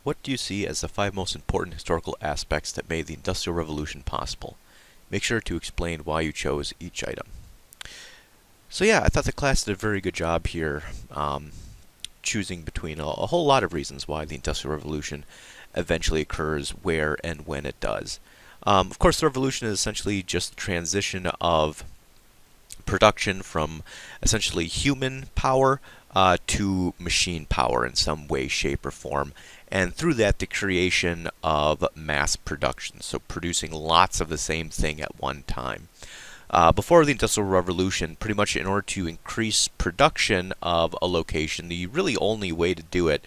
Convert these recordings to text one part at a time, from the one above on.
What do you see as the 5 most important historical aspects that made the Industrial Revolution possible? Make sure to explain why you chose each item. So yeah, I thought the class did a very good job here, choosing between a whole lot of reasons why the Industrial Revolution eventually occurs, where and when it does. Of course, the revolution is essentially just the transition of production from essentially human power to machine power in some way, shape, or form. And through that, the creation of mass production, so producing lots of the same thing at one time. Before the Industrial Revolution, pretty much in order to increase production of a location, the really only way to do it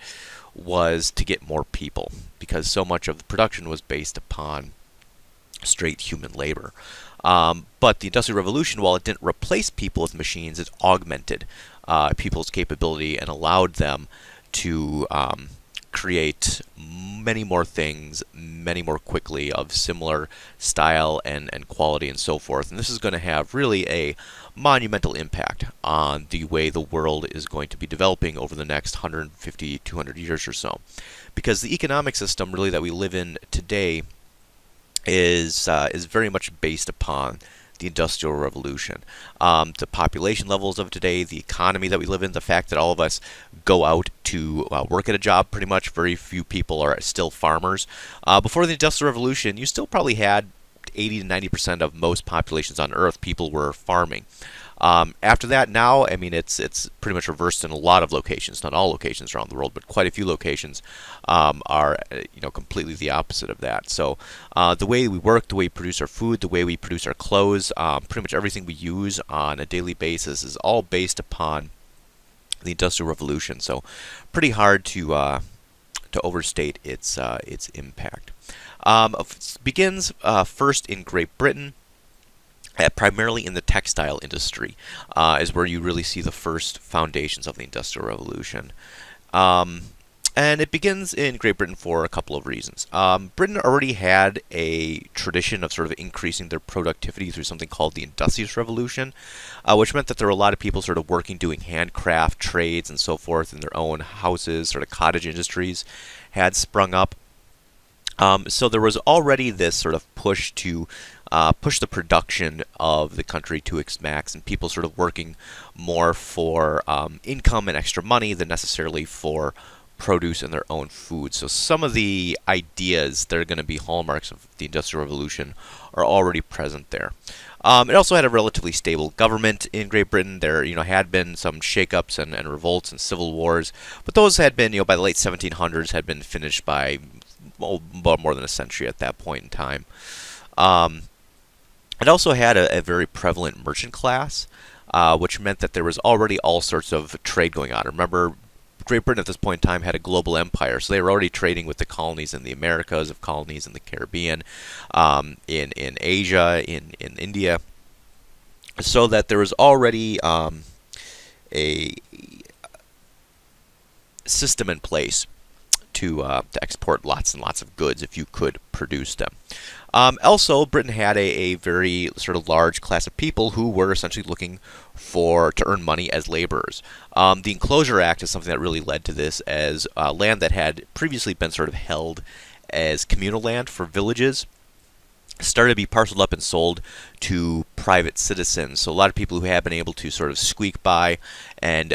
was to get more people, because so much of the production was based upon straight human labor. But the Industrial Revolution, while it didn't replace people with machines, it augmented people's capability and allowed them to create many more things, many more quickly, of similar style and quality and so forth. And this is going to have really a monumental impact on the way the world is going to be developing over the next 150, 200 years or so. Because the economic system really that we live in today is very much based upon the Industrial Revolution. The population levels of today, the economy that we live in, the fact that all of us go out to work at a job pretty much, very few people are still farmers. Before the Industrial Revolution, you still probably had 80 to 90% of most populations on Earth, people were farming. After that, now, I mean, it's pretty much reversed in a lot of locations. Not all locations around the world, but quite a few locations are, completely the opposite of that. So the way we work, the way we produce our food, the way we produce our clothes, pretty much everything we use on a daily basis is all based upon the Industrial Revolution. So pretty hard to overstate its impact. Begins first in Great Britain. Primarily in the textile industry is where you really see the first foundations of the Industrial Revolution. And it begins in Great Britain for a couple of reasons. Britain already had a tradition of sort of increasing their productivity through something called the Industrious Revolution, which meant that there were a lot of people sort of working, doing handcraft trades and so forth in their own houses. Sort of cottage industries had sprung up. So there was already this sort of push to push the production of the country to its max, and people sort of working more for income and extra money than necessarily for produce and their own food. So some of the ideas that are going to be hallmarks of the Industrial Revolution are already present there. It also had a relatively stable government in Great Britain. There, had been some shakeups and revolts and civil wars, but those had been, by the late 1700s, had been finished by about more than a century at that point in time. It also had a very prevalent merchant class, which meant that there was already all sorts of trade going on. Remember, Great Britain at this point in time had a global empire, so they were already trading with the colonies in the Americas, of colonies in the Caribbean, in Asia, in India, so that there was already a system in place to export lots and lots of goods if you could produce them. Also, Britain had a very sort of large class of people who were essentially looking to earn money as laborers. The Enclosure Act is something that really led to this, as land that had previously been sort of held as communal land for villages started to be parceled up and sold to private citizens. So a lot of people who had been able to sort of squeak by and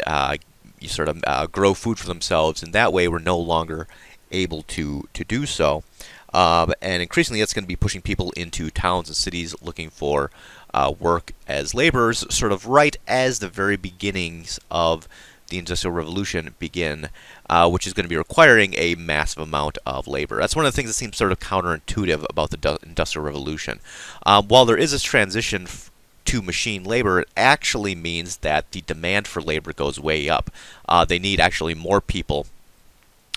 grow food for themselves in that way were no longer able to do so. And increasingly, that's going to be pushing people into towns and cities looking for work as laborers, sort of right as the very beginnings of the Industrial Revolution begin, which is going to be requiring a massive amount of labor. That's one of the things that seems sort of counterintuitive about the Industrial Revolution. While there is this transition to machine labor, it actually means that the demand for labor goes way up. They need actually more people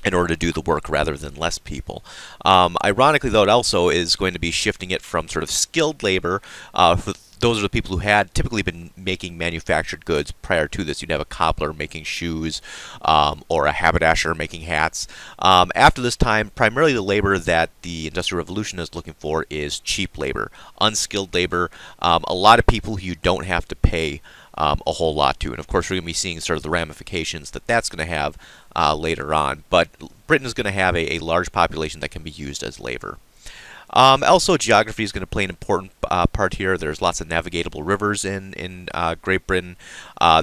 in order to do the work rather than less people. Ironically, though, it also is going to be shifting it from sort of skilled labor. Those are the people who had typically been making manufactured goods prior to this. You'd have a cobbler making shoes, or a haberdasher making hats. After this time, primarily the labor that the Industrial Revolution is looking for is cheap labor, unskilled labor, a lot of people who you don't have to pay a whole lot to. And of course, we're going to be seeing sort of the ramifications that that's going to have later on. But Britain is going to have a large population that can be used as labor. Also, geography is going to play an important part here. There's lots of navigatable rivers in Great Britain.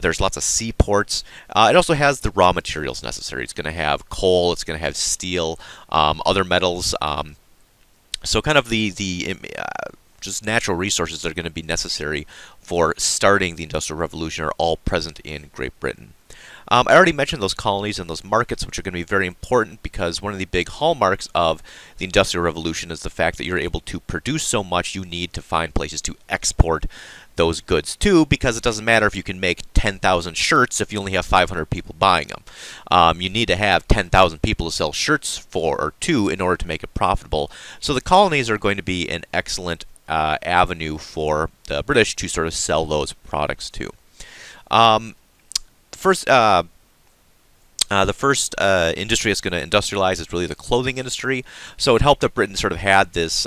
There's lots of seaports. It also has the raw materials necessary. It's going to have coal. It's going to have steel, other metals. So kind of the just natural resources that are going to be necessary for starting the Industrial Revolution are all present in Great Britain. I already mentioned those colonies and those markets, which are going to be very important because one of the big hallmarks of the Industrial Revolution is the fact that you're able to produce so much you need to find places to export those goods to, because it doesn't matter if you can make 10,000 shirts if you only have 500 people buying them. You need to have 10,000 people to sell shirts for or to in order to make it profitable. So the colonies are going to be an excellent avenue for the British to sort of sell those products to. The first industry that's going to industrialize is really the clothing industry. So it helped that Britain sort of had this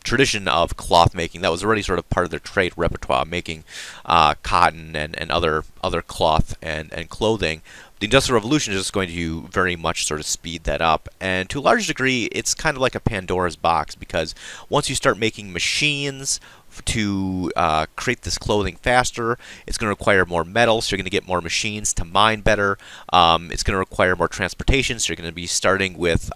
tradition of cloth making that was already sort of part of their trade repertoire, making cotton and other cloth and clothing. The Industrial Revolution is just going to very much sort of speed that up. And to a large degree, it's kind of like a Pandora's box, because once you start making machines to create this clothing faster, it's going to require more metal, so you're going to get more machines to mine better. It's going to require more transportation, so you're going to be starting with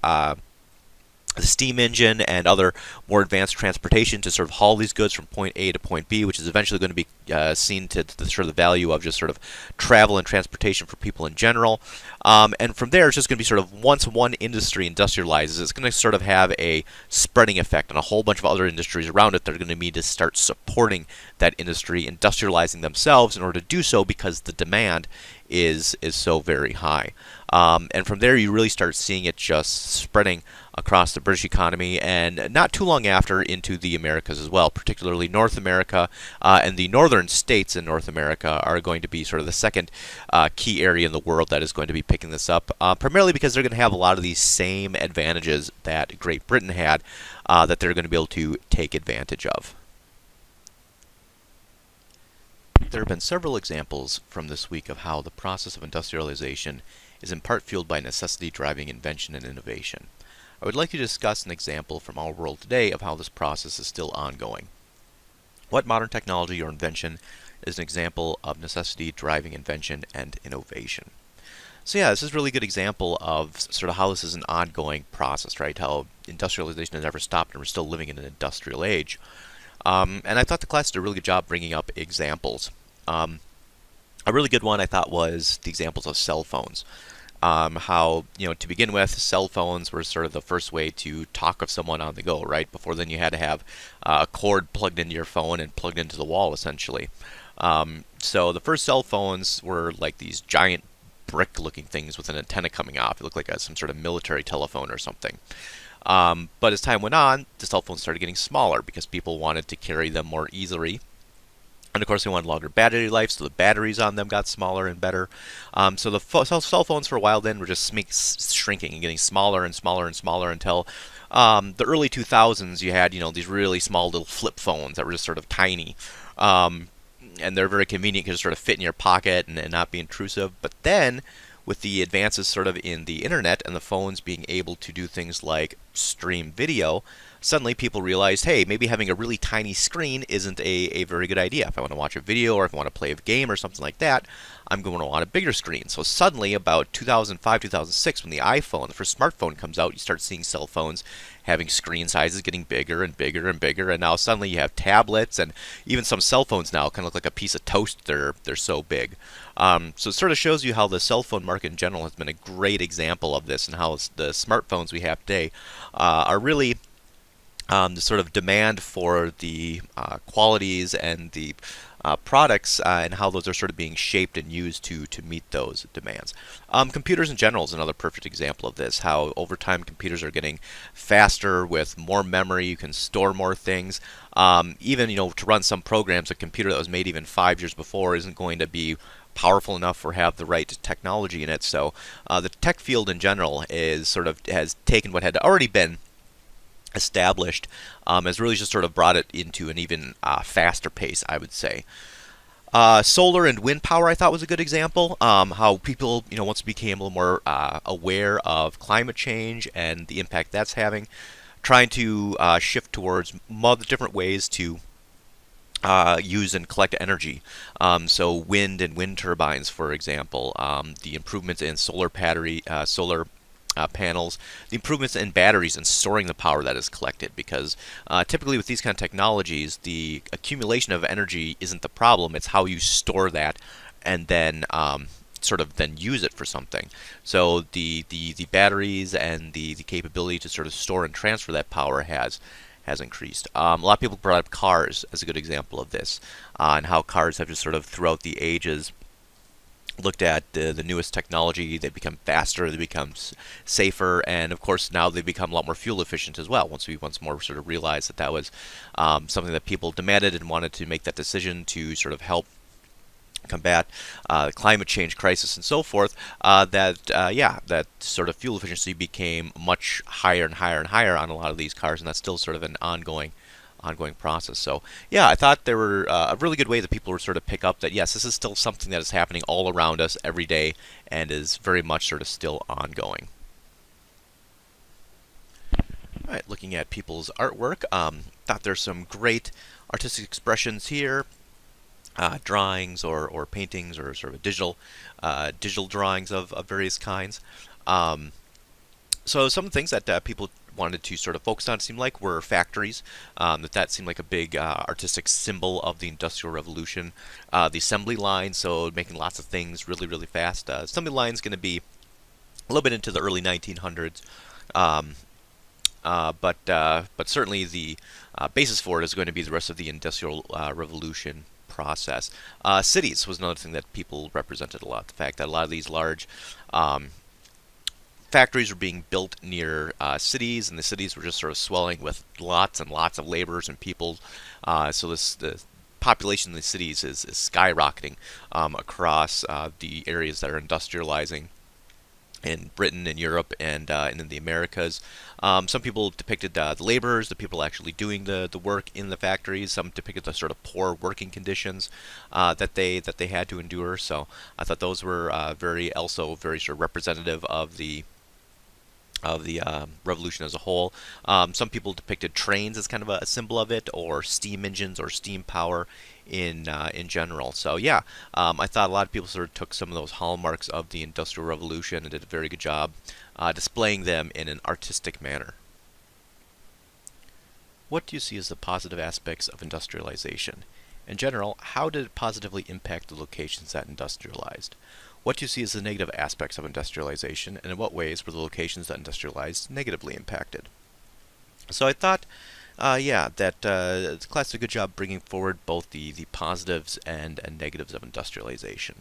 the steam engine and other more advanced transportation to sort of haul these goods from point A to point B, which is eventually going to be seen to the sort of the value of just sort of travel and transportation for people in general. And from there, it's just going to be sort of once one industry industrializes, it's going to sort of have a spreading effect on a whole bunch of other industries around it that are going to need to start supporting that industry, industrializing themselves in order to do so, because the demand is so very high. And from there, you really start seeing it just spreading across the British economy, and not too long after into the Americas as well. Particularly North America and the northern states in North America are going to be sort of the second key area in the world that is going to be picking this up, primarily because they're going to have a lot of these same advantages that Great Britain had that they're going to be able to take advantage of. There have been several examples from this week of how the process of industrialization is in part fueled by necessity driving invention and innovation. I would like to discuss an example from our world today of how this process is still ongoing. What modern technology or invention is an example of necessity driving invention and innovation? So yeah, this is a really good example of sort of how this is an ongoing process, right? How industrialization has never stopped and we're still living in an industrial age. And I thought the class did a really good job bringing up examples. A really good one I thought was the examples of cell phones. How, to begin with, cell phones were sort of the first way to talk with someone on the go, right? Before then you had to have a cord plugged into your phone and plugged into the wall, essentially. So the first cell phones were like these giant brick-looking things with an antenna coming off. It looked like some sort of military telephone or something. But as time went on, the cell phones started getting smaller because people wanted to carry them more easily. And of course, they wanted longer battery life, so the batteries on them got smaller and better. So the cell phones for a while then were just shrinking and getting smaller and smaller and smaller until the early 2000s. You had these really small little flip phones that were just sort of tiny, and they're very convenient because they sort of fit in your pocket and not be intrusive. But then, with the advances sort of in the internet and the phones being able to do things like stream video, suddenly people realized, hey, maybe having a really tiny screen isn't a very good idea. If I want to watch a video or if I want to play a game or something like that, I'm going to want a bigger screen. So suddenly, about 2005, 2006, when the iPhone, the first smartphone comes out, you start seeing cell phones having screen sizes getting bigger and bigger and bigger, and now suddenly you have tablets, and even some cell phones now kind of look like a piece of toast. They're so big. So it sort of shows you how the cell phone market in general has been a great example of this, and how the smartphones we have today are really the sort of demand for the qualities and the products and how those are sort of being shaped and used to meet those demands. Computers in general is another perfect example of this, how over time computers are getting faster with more memory. You can store more things. Even to run some programs, a computer that was made even 5 years before isn't going to be powerful enough or have the right technology in it. So the tech field in general has taken what had already been established, has really just sort of brought it into an even faster pace, I would say. Solar and wind power, I thought, was a good example. How people, once became a little more aware of climate change and the impact that's having, trying to shift towards different ways to use and collect energy. So wind and wind turbines, for example, the improvements in solar panels, the improvements in batteries and storing the power that is collected. Because typically with these kind of technologies, the accumulation of energy isn't the problem; it's how you store that and then sort of then use it for something. So the batteries and the capability to sort of store and transfer that power has increased. A lot of people brought up cars as a good example of this, and how cars have just sort of throughout the ages looked at the newest technology. They become faster, they become safer, and of course now they become a lot more fuel efficient as well. Once more sort of realized that that was something that people demanded and wanted to make that decision to sort of help combat the climate change crisis and so forth, that sort of fuel efficiency became much higher and higher and higher on a lot of these cars, and that's still sort of an ongoing process. So yeah, I thought there were a really good way that people were sort of pick up that yes, this is still something that is happening all around us every day and is very much sort of still ongoing. All right, looking at people's artwork, thought there's some great artistic expressions here. Drawings or paintings or sort of digital drawings of various kinds. So some things that people wanted to sort of focus on seemed like were factories. That seemed like a big artistic symbol of the Industrial Revolution. The assembly line, so making lots of things really, really fast. Assembly line is going to be a little bit into the early 1900s. But certainly the basis for it is going to be the rest of the Industrial Revolution process. Cities was another thing that people represented a lot. The fact that a lot of these large factories were being built near cities, and the cities were just sort of swelling with lots and lots of laborers and people. So the population in the cities is skyrocketing across the areas that are industrializing in Britain and Europe and in the Americas. Some people depicted the laborers, the people actually doing the work in the factories. Some depicted the sort of poor working conditions that they had to endure. So I thought those were very sort of representative of the revolution as a whole. Some people depicted trains as kind of a symbol of it, or steam engines or steam power in general. So yeah, I thought a lot of people sort of took some of those hallmarks of the Industrial Revolution and did a very good job displaying them in an artistic manner. What do you see as the positive aspects of industrialization? In general, how did it positively impact the locations that industrialized? What do you see as the negative aspects of industrialization, and in what ways were the locations that industrialized negatively impacted? So I thought, that the class did a good job bringing forward both the positives and negatives of industrialization.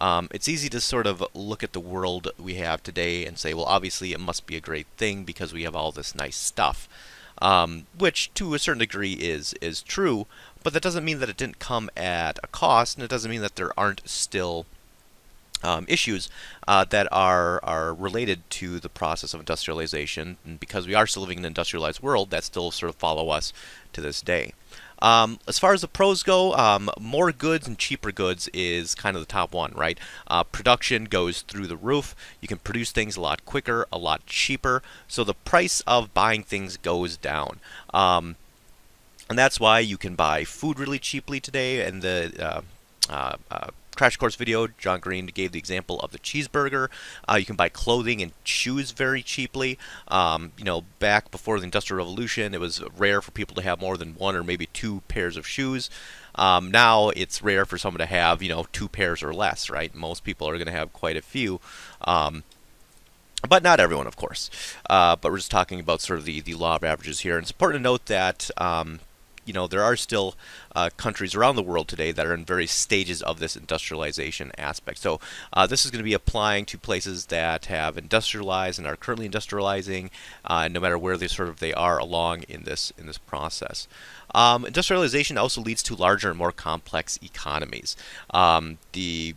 It's easy to sort of look at the world we have today and say, well, obviously it must be a great thing because we have all this nice stuff, which to a certain degree is true, but that doesn't mean that it didn't come at a cost, and it doesn't mean that there aren't still issues that are related to the process of industrialization, and because we are still living in an industrialized world, that still sort of follow us to this day. As far as the pros go, more goods and cheaper goods is kind of the top one, right? Production goes through the roof. You can produce things a lot quicker, a lot cheaper, so the price of buying things goes down. And that's why you can buy food really cheaply today, and the Crash Course video, John Green gave the example of the cheeseburger. You can buy clothing and shoes very cheaply. Back before the Industrial Revolution, it was rare for people to have more than one or maybe two pairs of shoes. Now it's rare for someone to have, two pairs or less, right? Most people are going to have quite a few. But not everyone, of course. But we're just talking about sort of the law of averages here. And it's important to note that there are still countries around the world today that are in various stages of this industrialization aspect. So this is going to be applying to places that have industrialized and are currently industrializing, no matter where they are along in this process. Industrialization also leads to larger and more complex economies. The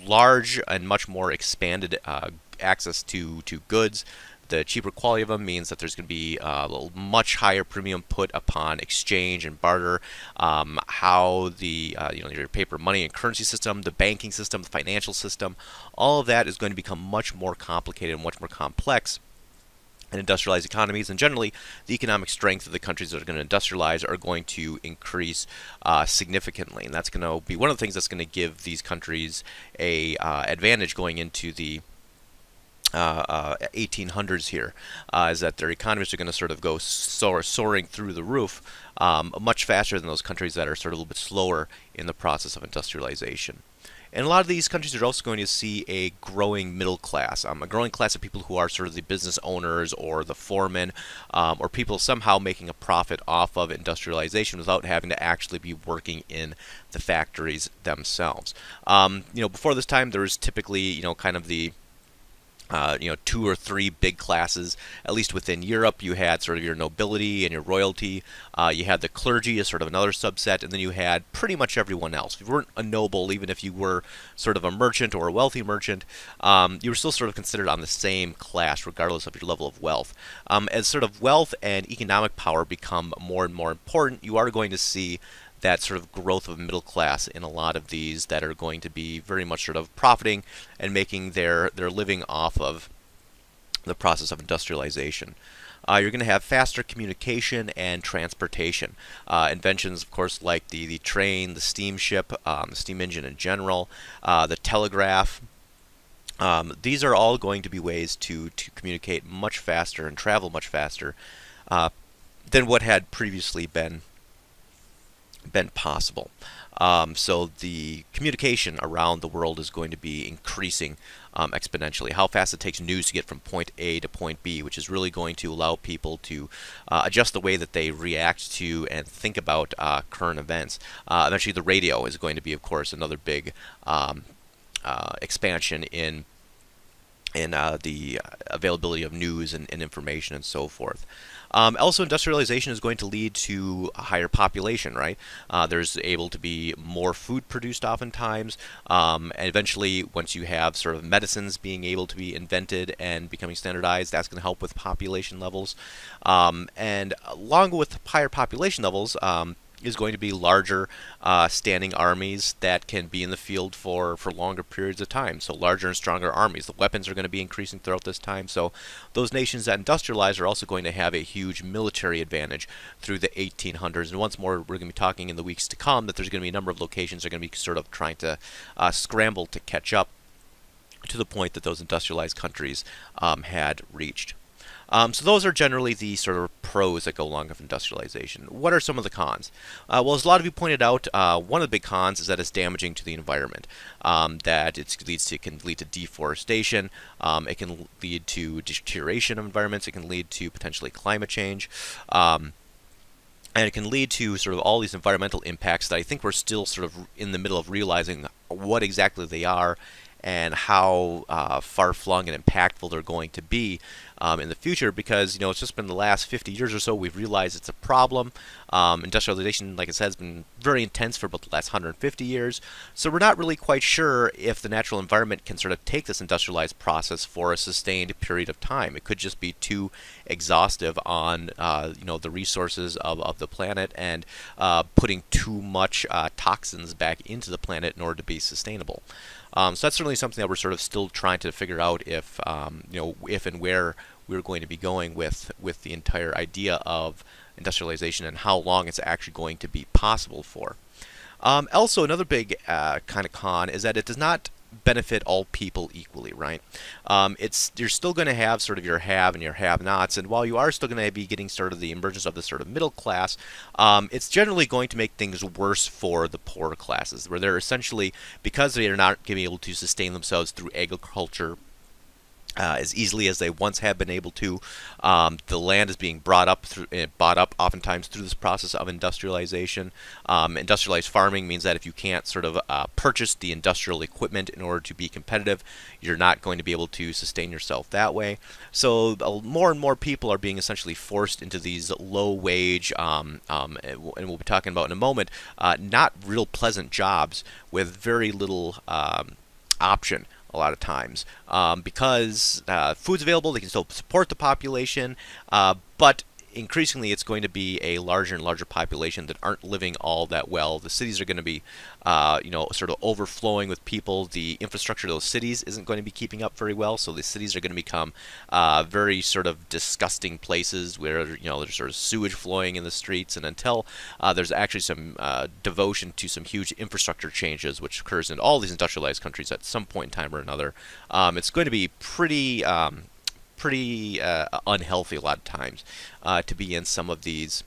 large and much more expanded access to goods, The cheaper quality of them means that there's going to be a much higher premium put upon exchange and barter. How the your paper money and currency system, the banking system, the financial system, all of that is going to become much more complicated and much more complex in industrialized economies, and generally the economic strength of the countries that are going to industrialize are going to increase significantly, and that's going to be one of the things that's going to give these countries a advantage going into the 1800s here, is that their economies are going to sort of go soaring through the roof much faster than those countries that are sort of a little bit slower in the process of industrialization. And a lot of these countries are also going to see a growing middle class, a growing class of people who are sort of the business owners or the foremen, or people somehow making a profit off of industrialization without having to actually be working in the factories themselves. Before this time, there was typically, kind of the two or three big classes. At least within Europe, you had sort of your nobility and your royalty. You had the clergy as sort of another subset, and then you had pretty much everyone else. If you weren't a noble, even if you were sort of a merchant or a wealthy merchant, you were still sort of considered on the same class, regardless of your level of wealth. As sort of wealth and economic power become more and more important, you are going to see that sort of growth of middle class in a lot of these that are going to be very much sort of profiting and making their living off of the process of industrialization. You're going to have faster communication and transportation. Inventions, of course, like the train, the steamship, the steam engine in general, the telegraph. These are all going to be ways to communicate much faster and travel much faster than what had previously been possible. So the communication around the world is going to be increasing exponentially. How fast it takes news to get from point A to point B, which is really going to allow people to adjust the way that they react to and think about current events. Eventually the radio is going to be, of course, another big expansion in the availability of news and information and so forth. Also, industrialization is going to lead to a higher population, right? There's able to be more food produced oftentimes, and eventually once you have sort of medicines being able to be invented and becoming standardized, that's going to help with population levels. And along with higher population levels, is going to be larger standing armies that can be in the field for longer periods of time. So larger and stronger armies. The weapons are going to be increasing throughout this time. So those nations that industrialize are also going to have a huge military advantage through the 1800s. And once more, we're going to be talking in the weeks to come that there's going to be a number of locations that are going to be sort of trying to scramble to catch up to the point that those industrialized countries had reached. So those are generally the sort of pros that go along with industrialization. What are some of the cons? Well, as a lot of you pointed out, one of the big cons is that it's damaging to the environment. That it can lead to deforestation. It can lead to deterioration of environments. It can lead to potentially climate change. And it can lead to sort of all these environmental impacts that I think we're still sort of in the middle of realizing what exactly they are and how far-flung and impactful they're going to be in the future, because it's just been the last 50 years or so we've realized it's a problem. Industrialization, like I said, has been very intense for about the last 150 years, so we're not really quite sure if the natural environment can sort of take this industrialized process for a sustained period of time. It could just be too exhaustive on the resources of the planet and putting too much toxins back into the planet in order to be sustainable. So that's certainly something that we're sort of still trying to figure out if and where we're going to be going with the entire idea of industrialization and how long it's actually going to be possible for. Also, another big kind of con is that it does not benefit all people equally, right? You're still going to have sort of your have and your have-nots, and while you are still going to be getting sort of the emergence of the sort of middle class, it's generally going to make things worse for the poorer classes, where they're essentially, because they are not going to be able to sustain themselves through agriculture as easily as they once had been able to. The land is being bought up oftentimes through this process of industrialization. Industrialized farming means that if you can't sort of purchase the industrial equipment in order to be competitive, you're not going to be able to sustain yourself that way. So more and more people are being essentially forced into these low wage, and we'll be talking about in a moment, not real pleasant jobs with very little option a lot of times, because food's available. They can still support the population, but increasingly it's going to be a larger and larger population that aren't living all that well. The cities are going to be, sort of overflowing with people. The infrastructure of those cities isn't going to be keeping up very well, so the cities are going to become very sort of disgusting places where there's sort of sewage flowing in the streets. And until there's actually some devotion to some huge infrastructure changes, which occurs in all these industrialized countries at some point in time or another, it's going to be pretty unhealthy a lot of times to be in some of these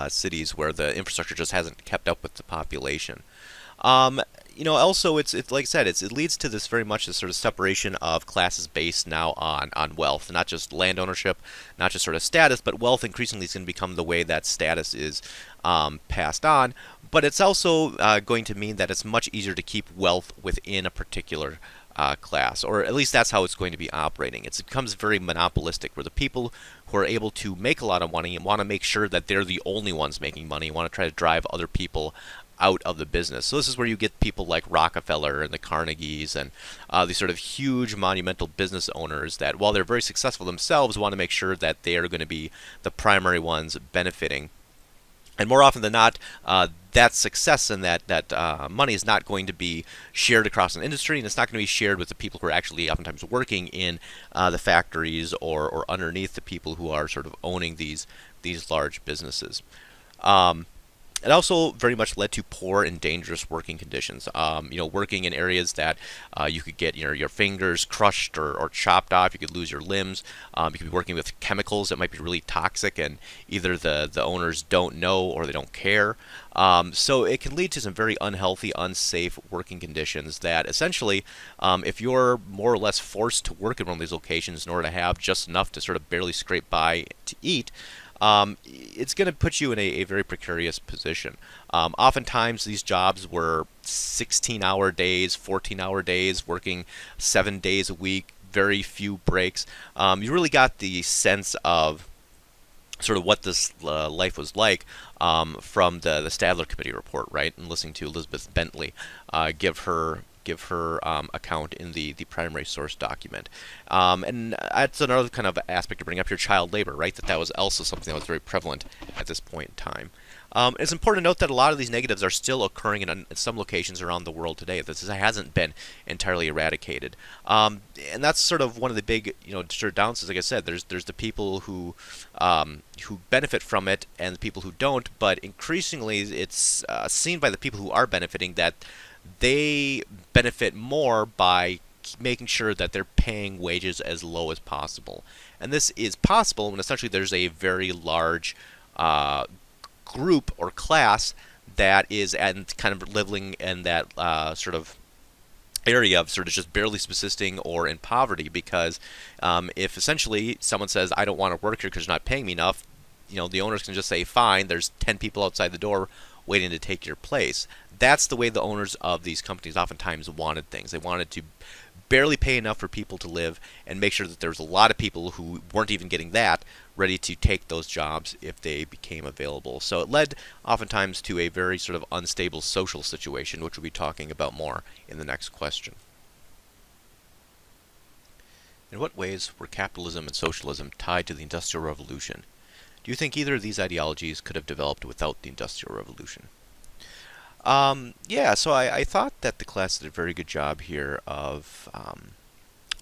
cities where the infrastructure just hasn't kept up with the population. Also, it's like I said, it leads to this very much this sort of separation of classes based now on wealth, not just land ownership, not just sort of status, but wealth increasingly is going to become the way that status is passed on. But it's also going to mean that it's much easier to keep wealth within a particular class, or at least that's how it's going to be operating. It becomes very monopolistic, where the people who are able to make a lot of money and want to make sure that they're the only ones making money, want to try to drive other people out of the business. So this is where you get people like Rockefeller and the Carnegies and these sort of huge monumental business owners that, while they're very successful themselves, want to make sure that they are going to be the primary ones benefiting. And more often than not, that success and that money is not going to be shared across an industry, and it's not going to be shared with the people who are actually oftentimes working in the factories or underneath the people who are sort of owning these large businesses. It also very much led to poor and dangerous working conditions. Working in areas that you could get your fingers crushed or chopped off. You could lose your limbs. You could be working with chemicals that might be really toxic, and either the owners don't know or they don't care. So it can lead to some very unhealthy, unsafe working conditions that essentially, if you're more or less forced to work in one of these locations in order to have just enough to sort of barely scrape by to eat, it's going to put you in a very precarious position. Oftentimes these jobs were 16-hour days, 14-hour days, working 7 days a week, very few breaks. You really got the sense of sort of what this life was like from the Stadler Committee report, right? And listening to Elizabeth Bentley give her account in the primary source document. And that's another kind of aspect to bring up here, child labor, right? That was also something that was very prevalent at this point in time. It's important to note that a lot of these negatives are still occurring in some locations around the world today. This hasn't been entirely eradicated. And that's sort of one of the big, sort of downsides. Like I said, there's the people who benefit from it and the people who don't, but increasingly it's seen by the people who are benefiting that they benefit more by making sure that they're paying wages as low as possible. And this is possible when essentially there's a very large group or class that is kind of living in that sort of area of sort of just barely subsisting or in poverty, because if essentially someone says, I don't want to work here because you're not paying me enough, the owners can just say, fine, there's 10 people outside the door waiting to take your place. That's the way the owners of these companies oftentimes wanted things. They wanted to barely pay enough for people to live and make sure that there was a lot of people who weren't even getting that ready to take those jobs if they became available. So it led oftentimes to a very sort of unstable social situation, which we'll be talking about more in the next question. In what ways were capitalism and socialism tied to the Industrial Revolution? Do you think either of these ideologies could have developed without the Industrial Revolution? So I thought that the class did a very good job here of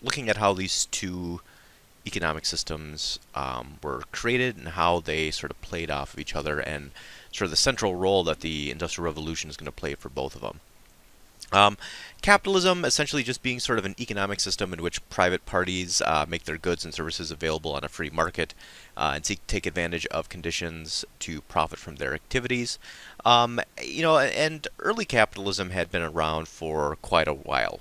looking at how these two economic systems were created and how they sort of played off of each other, and sort of the central role that the Industrial Revolution is going to play for both of them. Capitalism essentially just being sort of an economic system in which private parties make their goods and services available on a free market and take advantage of conditions to profit from their activities. And early capitalism had been around for quite a while.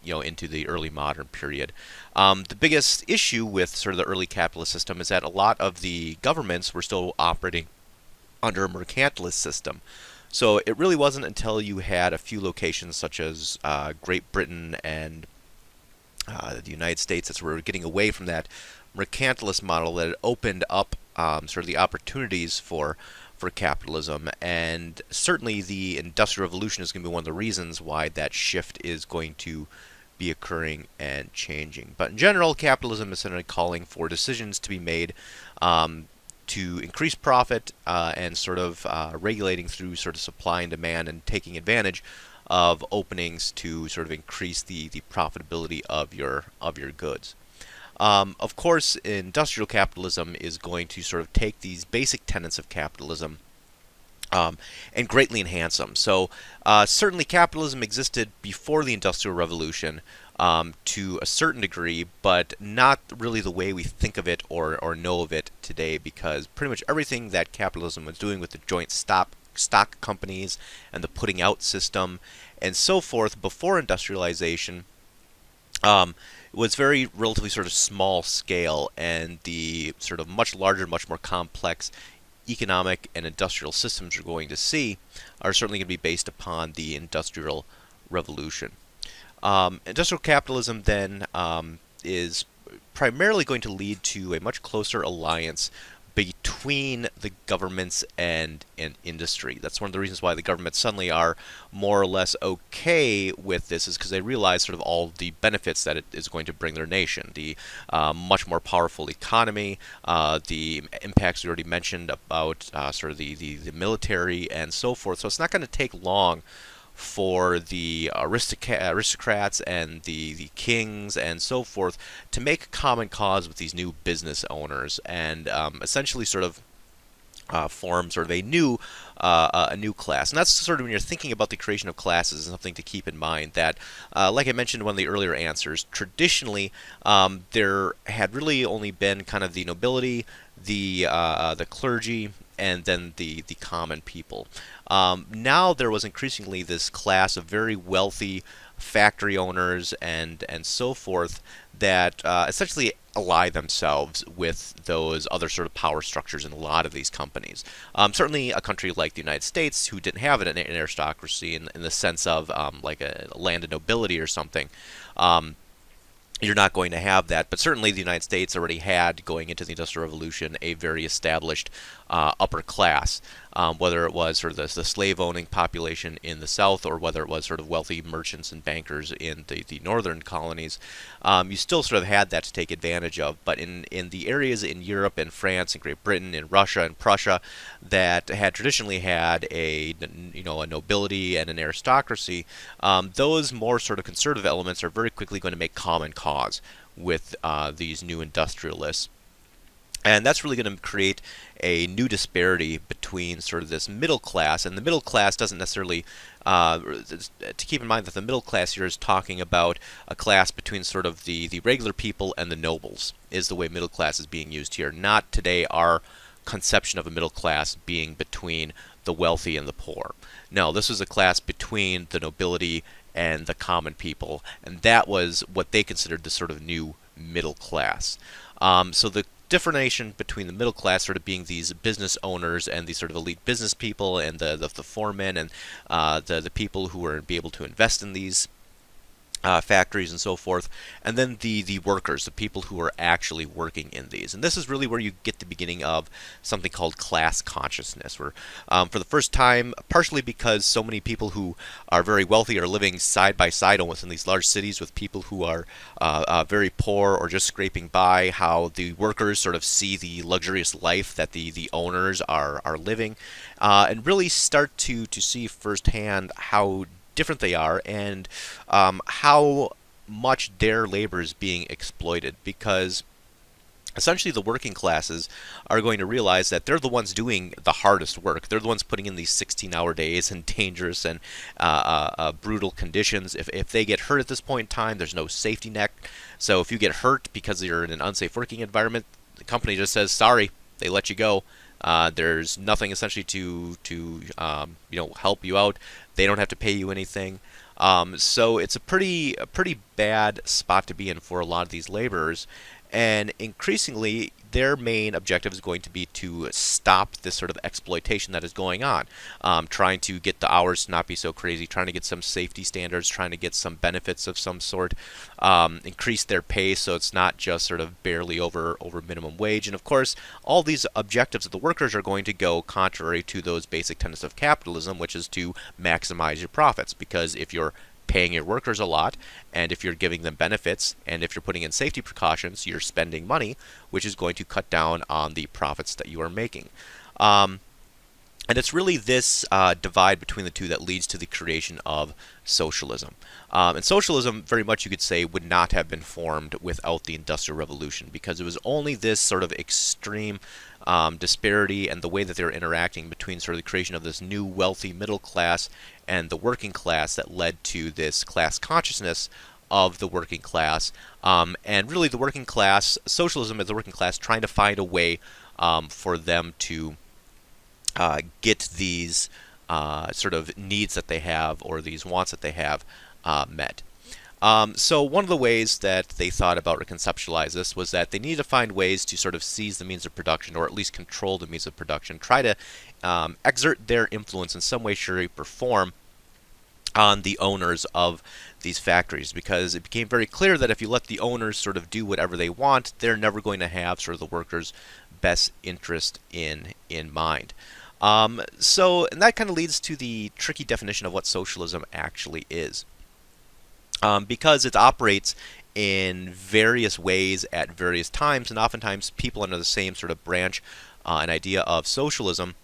Into the early modern period. The biggest issue with sort of the early capitalist system is that a lot of the governments were still operating under a mercantilist system. So it really wasn't until you had a few locations such as Great Britain and the United States that were getting away from that mercantilist model that it opened up sort of the opportunities for for capitalism, and certainly the Industrial Revolution is going to be one of the reasons why that shift is going to be occurring and changing. But in general, capitalism is certainly calling for decisions to be made to increase profit and sort of regulating through sort of supply and demand and taking advantage of openings to sort of increase the profitability of your goods. Of course, industrial capitalism is going to sort of take these basic tenets of capitalism and greatly enhance them. So certainly capitalism existed before the Industrial Revolution to a certain degree, but not really the way we think of it or know of it today, because pretty much everything that capitalism was doing with the joint stock companies and the putting out system and so forth before industrialization was very relatively sort of small scale, and the sort of much larger, much more complex economic and industrial systems we're going to see are certainly going to be based upon the Industrial Revolution. Industrial capitalism then is primarily going to lead to a much closer alliance between the governments and industry. That's one of the reasons why the governments suddenly are more or less okay with this, is because they realize sort of all the benefits that it is going to bring their nation. The much more powerful economy, the impacts we already mentioned about sort of the military and so forth. So it's not going to take long for the aristocrats and the kings and so forth to make common cause with these new business owners and essentially sort of form sort of a new class. And that's sort of when you're thinking about the creation of classes, something to keep in mind that, like I mentioned in one of the earlier answers, traditionally there had really only been kind of the nobility, the clergy, and then the common people. Now there was increasingly this class of very wealthy factory owners and so forth that essentially ally themselves with those other sort of power structures in a lot of these companies. Certainly a country like the United States, who didn't have an aristocracy in the sense of like a landed nobility or something, you're not going to have that. But certainly the United States already had, going into the Industrial Revolution, a very established upper class, whether it was sort of the slave-owning population in the South or whether it was sort of wealthy merchants and bankers in the northern colonies. You still sort of had that to take advantage of. But in the areas in Europe and France and Great Britain and Russia and Prussia that had traditionally had a nobility and an aristocracy, those more sort of conservative elements are very quickly going to make common cause with these new industrialists. And that's really going to create a new disparity between sort of this middle class, and the middle class doesn't necessarily, to keep in mind that the middle class here is talking about a class between sort of the regular people and the nobles, is the way middle class is being used here. Not today our conception of a middle class being between the wealthy and the poor. No, this was a class between the nobility and the common people, and that was what they considered the sort of new middle class. So the differentiation between the middle class sort of being these business owners and these sort of elite business people and the foremen and the people who are be able to invest in these factories and so forth, and then the workers, the people who are actually working in these. And this is really where you get the beginning of something called class consciousness, where for the first time, partially because so many people who are very wealthy are living side by side almost in these large cities with people who are very poor or just scraping by, how the workers sort of see the luxurious life that the owners are living, and really start to see firsthand how different they are and how much their labor is being exploited, because essentially the working classes are going to realize that they're the ones doing the hardest work. They're the ones putting in these 16-hour days and dangerous and brutal conditions. If they get hurt at this point in time, there's no safety net. So if you get hurt because you're in an unsafe working environment, the company just says, sorry, they let you go. There's nothing essentially to help you out. They don't have to pay you anything. So it's a pretty bad spot to be in for a lot of these laborers. And increasingly, their main objective is going to be to stop this sort of exploitation that is going on, trying to get the hours to not be so crazy, trying to get some safety standards, trying to get some benefits of some sort, increase their pay so it's not just sort of barely over minimum wage. And of course, all these objectives of the workers are going to go contrary to those basic tenets of capitalism, which is to maximize your profits. Because if you're paying your workers a lot, and if you're giving them benefits, and if you're putting in safety precautions, you're spending money, which is going to cut down on the profits that you are making. And it's really this divide between the two that leads to the creation of socialism. And socialism, very much you could say, would not have been formed without the Industrial Revolution, because it was only this sort of extreme disparity and the way that they were interacting between sort of the creation of this new wealthy middle class and the working class that led to this class consciousness of the working class. And really the working class, socialism is the working class trying to find a way for them to get these sort of needs that they have, or these wants that they have, met. So one of the ways that they thought about or conceptualize this was that they needed to find ways to sort of seize the means of production, or at least control the means of production, try to exert their influence in some way, shape, or form on the owners of these factories, because it became very clear that if you let the owners sort of do whatever they want, they're never going to have sort of the workers' best interest in mind. And that kind of leads to the tricky definition of what socialism actually is. Because it operates in various ways at various times, and oftentimes people under the same sort of branch and idea of socialism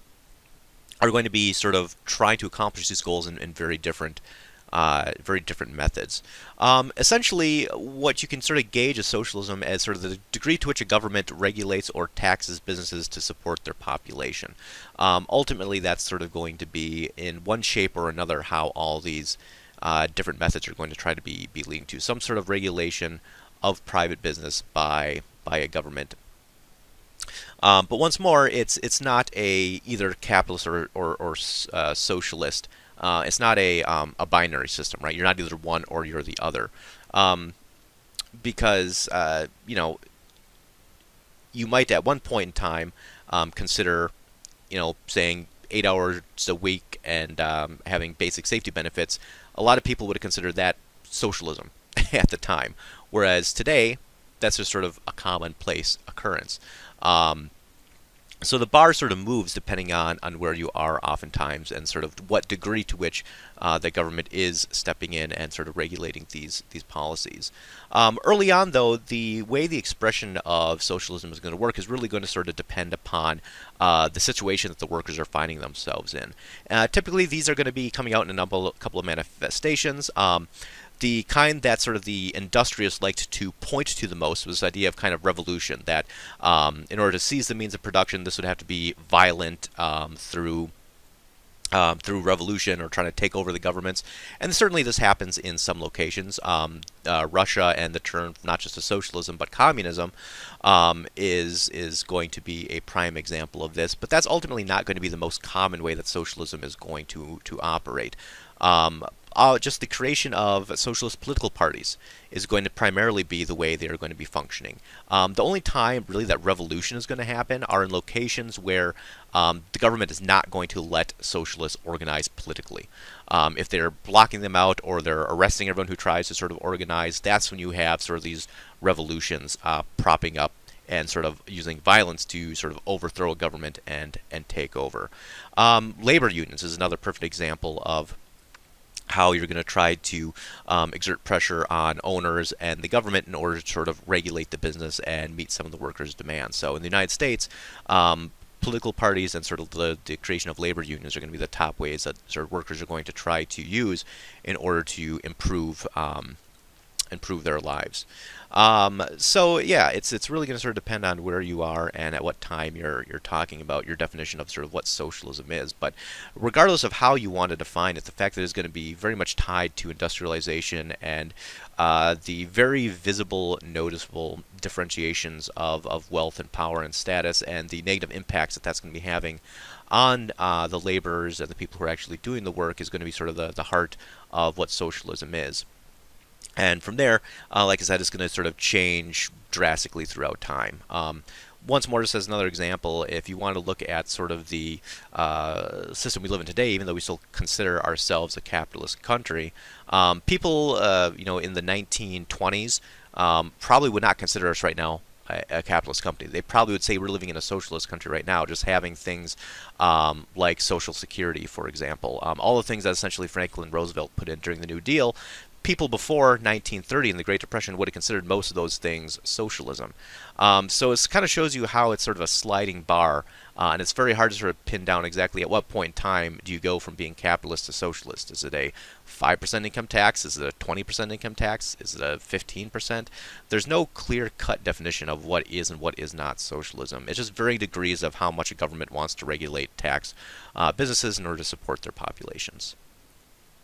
are going to be sort of trying to accomplish these goals in very different methods. Essentially, what you can sort of gauge as socialism as sort of the degree to which a government regulates or taxes businesses to support their population. Ultimately, that's sort of going to be, in one shape or another, how all these different methods are going to try to be leading to some sort of regulation of private business by a government. But once more, it's not a either capitalist or socialist. It's not a binary system, right? You're not either one or you're the other, because you might at one point in time consider, saying 8 hours a week and having basic safety benefits. A lot of people would have considered that socialism at the time, whereas today that's just sort of a commonplace occurrence. So the bar sort of moves depending on where you are oftentimes, and sort of what degree to which the government is stepping in and sort of regulating these policies. Early on, though, the way the expression of socialism is going to work is really going to sort of depend upon the situation that the workers are finding themselves in. Typically, these are going to be coming out in a couple of manifestations. The kind that sort of the industrialists liked to point to the most was the idea of kind of revolution, that in order to seize the means of production, this would have to be violent through revolution or trying to take over the governments. And certainly this happens in some locations. Russia, and the term not just of socialism but communism is going to be a prime example of this. But that's ultimately not going to be the most common way that socialism is going to operate. Just the creation of socialist political parties is going to primarily be the way they are going to be functioning. The only time really that revolution is going to happen are in locations where the government is not going to let socialists organize politically. If they're blocking them out or they're arresting everyone who tries to sort of organize, that's when you have sort of these revolutions propping up and sort of using violence to sort of overthrow a government and take over. Labor unions is another perfect example of how you're going to try to exert pressure on owners and the government in order to sort of regulate the business and meet some of the workers' demands. So in the United States, political parties and sort of the creation of labor unions are going to be the top ways that sort of workers are going to try to use in order to improve their lives. So yeah, it's really going to sort of depend on where you are and at what time you're talking about your definition of sort of what socialism is. But regardless of how you want to define it, the fact that it's going to be very much tied to industrialization and the very visible, noticeable differentiations of wealth and power and status, and the negative impacts that that's going to be having on the laborers and the people who are actually doing the work is going to be sort of the heart of what socialism is. And from there, like I said, it's going to sort of change drastically throughout time. once more, just as another example, if you want to look at sort of the system we live in today, even though we still consider ourselves a capitalist country, people, in the 1920s probably would not consider us right now a capitalist company. They probably would say we're living in a socialist country right now, just having things like Social Security, for example. All the things that essentially Franklin Roosevelt put in during the New Deal, people before 1930 and the Great Depression would have considered most of those things socialism. So it kind of shows you how it's sort of a sliding bar, and it's very hard to sort of pin down exactly at what point in time do you go from being capitalist to socialist. Is it a 5% income tax? Is it a 20% income tax? Is it a 15%? There's no clear-cut definition of what is and what is not socialism. It's just varying degrees of how much a government wants to regulate tax businesses in order to support their populations.